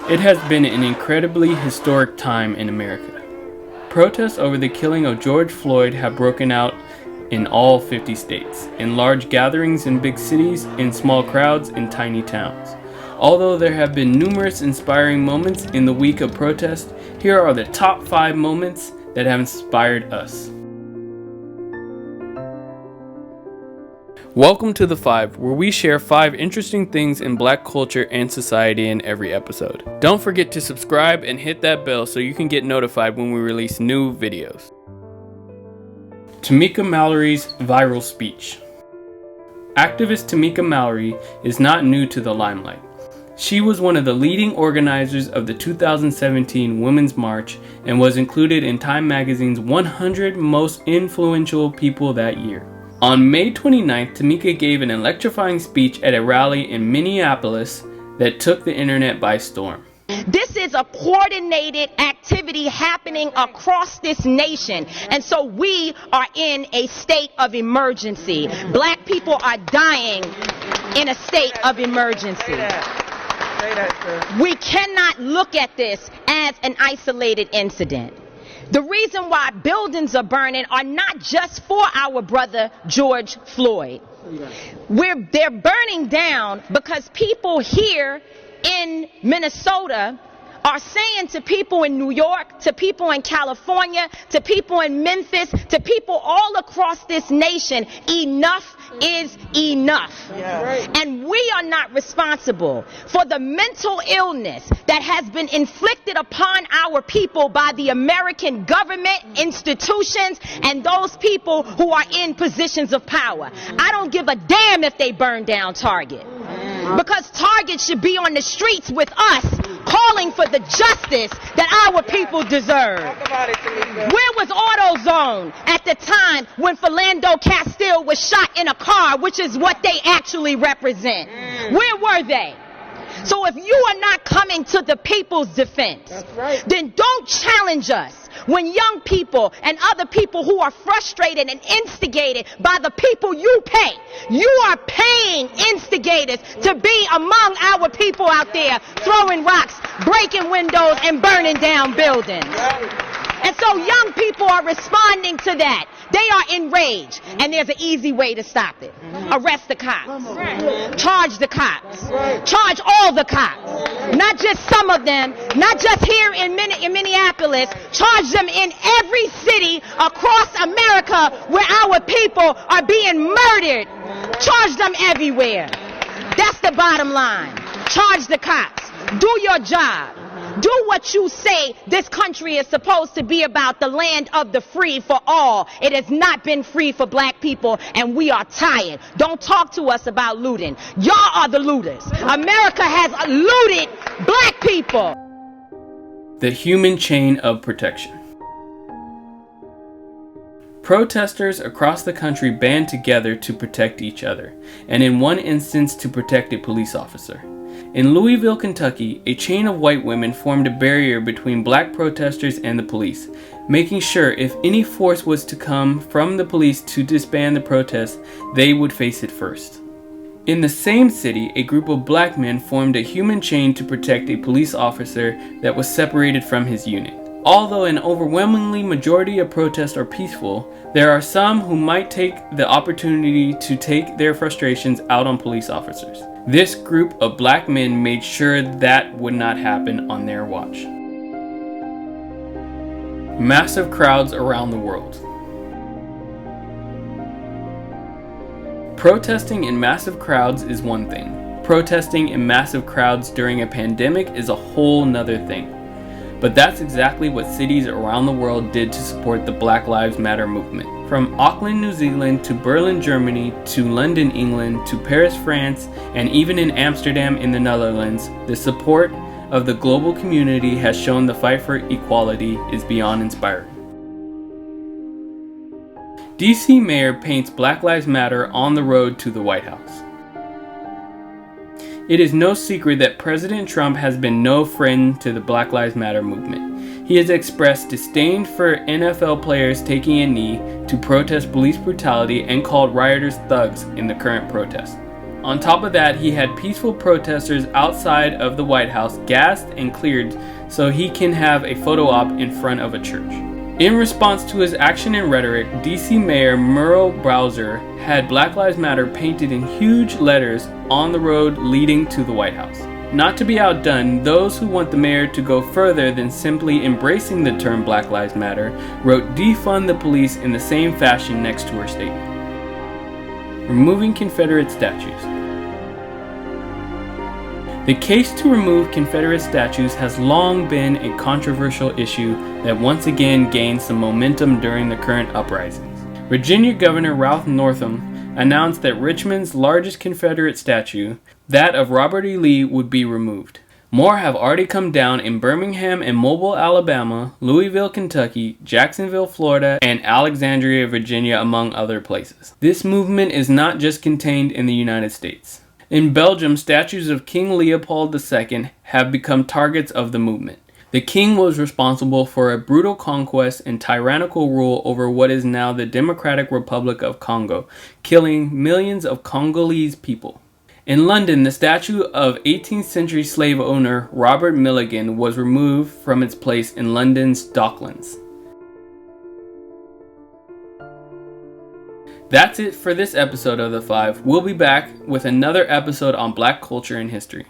It has been an incredibly historic time in America. Protests over the killing of George Floyd have broken out in all 50 states, in large gatherings in big cities, in small crowds in tiny towns. Although there have been numerous inspiring moments in the week of protest, here are the top 5 moments that have inspired us. Welcome to The 5, where we share 5 interesting things in Black culture and society in every episode. Don't forget to subscribe and hit that bell so you can get notified when we release new videos. Tameka Mallory's viral speech. Activist Tameka Mallory is not new to the limelight. She was one of the leading organizers of the 2017 Women's March and was included in Time Magazine's 100 Most Influential People that year. On May 29th, Tameka gave an electrifying speech at a rally in Minneapolis that took the internet by storm. This is a coordinated activity happening across this nation, and so we are in a state of emergency. Black people are dying in a state of emergency. We cannot look at this as an isolated incident. The reason why buildings are burning are not just for our brother George Floyd. They're burning down because people here in Minnesota are saying to people in New York, to people in California, to people in Memphis, to people all across this nation, enough is enough. Yeah. And we are not responsible for the mental illness that has been inflicted upon our people by the American government, institutions, and those people who are in positions of power. I don't give a damn if they burn down Target, because Target should be on the streets with us, calling for the justice that our people deserve. Where was AutoZone at the time when Philando Castile was shot in a car, which is what they actually represent? Where were they? So if you are not coming to the people's defense, then don't challenge us when young people and other people who are frustrated and instigated by the people you pay. You are paying instigators to be among our people out there throwing rocks, breaking windows, and burning down buildings. And so young people are responding to that. They are enraged, and there's an easy way to stop it. Arrest the cops. Charge the cops. Charge all the cops. Not just some of them, not just here in Minneapolis. Charge them in every city across America where our people are being murdered. Charge them everywhere. That's the bottom line. Charge the cops. Do your job. Do what you say this country is supposed to be about, the land of the free for all. It has not been free for black people, and we are tired. Don't talk to us about looting. Y'all are the looters. America has looted black people. The human chain of protection. Protesters across the country band together to protect each other, and in one instance to protect a police officer. In Louisville, Kentucky, a chain of white women formed a barrier between black protesters and the police, making sure if any force was to come from the police to disband the protest, they would face it first. In the same city, a group of black men formed a human chain to protect a police officer that was separated from his unit. Although an overwhelmingly majority of protests are peaceful, there are some who might take the opportunity to take their frustrations out on police officers. This group of black men made sure that would not happen on their watch. Massive crowds around the world. Protesting in massive crowds is one thing. Protesting in massive crowds during a pandemic is a whole nother thing. But that's exactly what cities around the world did to support the Black Lives Matter movement. From Auckland, New Zealand, to Berlin, Germany, to London, England, to Paris, France, and even in Amsterdam in the Netherlands, the support of the global community has shown the fight for equality is beyond inspiring. DC Mayor paints Black Lives Matter on the road to the White House. It is no secret that President Trump has been no friend to the Black Lives Matter movement. He has expressed disdain for NFL players taking a knee to protest police brutality and called rioters thugs in the current protest. On top of that, he had peaceful protesters outside of the White House gassed and cleared so he can have a photo op in front of a church. In response to his action and rhetoric, DC Mayor Murrow Bowser had Black Lives Matter painted in huge letters on the road leading to the White House. Not to be outdone, those who want the mayor to go further than simply embracing the term Black Lives Matter wrote "defund the police" in the same fashion next to her statement. Removing Confederate statues. The case to remove Confederate statues has long been a controversial issue that once again gained some momentum during the current uprisings. Virginia Governor Ralph Northam announced that Richmond's largest Confederate statue, that of Robert E. Lee, would be removed. More have already come down in Birmingham and Mobile, Alabama, Louisville, Kentucky, Jacksonville, Florida, and Alexandria, Virginia, among other places. This movement is not just contained in the United States. In Belgium, statues of King Leopold II have become targets of the movement. The king was responsible for a brutal conquest and tyrannical rule over what is now the Democratic Republic of Congo, killing millions of Congolese people. In London, the statue of 18th century slave owner Robert Milligan was removed from its place in London's Docklands. That's it for this episode of The Five. We'll be back with another episode on Black culture and history.